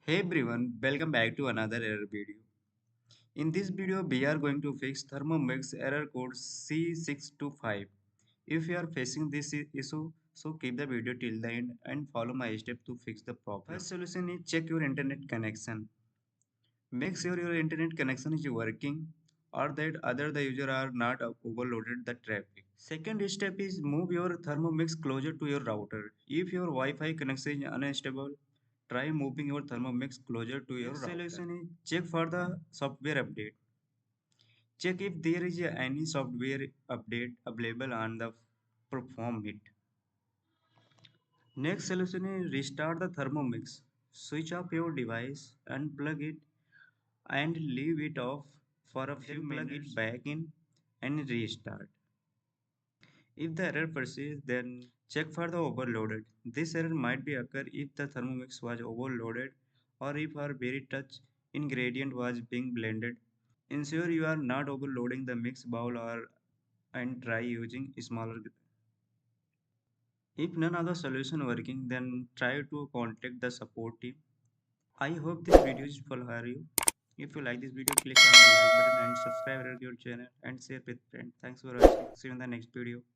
Hey everyone, welcome back to another error video. In this video, we are going to fix Thermomix error code C625. If you are facing this issue, so keep the video till the end and follow my step to fix the problem. First solution is check your internet connection. Make sure your internet connection is working or that other the user are not overloaded the traffic. Second step is move your Thermomix closer to your router. If your Wi-Fi connection is unstable, try moving your Thermomix closer to your router. Solution is check for the software update. Check if there is any software update available on the perform it. Next solution is restart the Thermomix. Switch off your device and plug it and leave it off for a few minutes. Plug it back in and restart. If the error persists, then check for the overloaded. This error might be occur if the Thermomix was overloaded or if our very touch ingredient was being blended. Ensure you are not overloading the mix bowl or and try using smaller. If none of the solution working, then try to contact the support team. I hope this video is useful for you. If you like this video, click on the like button and subscribe to your channel and share with friends. Thanks for watching. See you in the next video.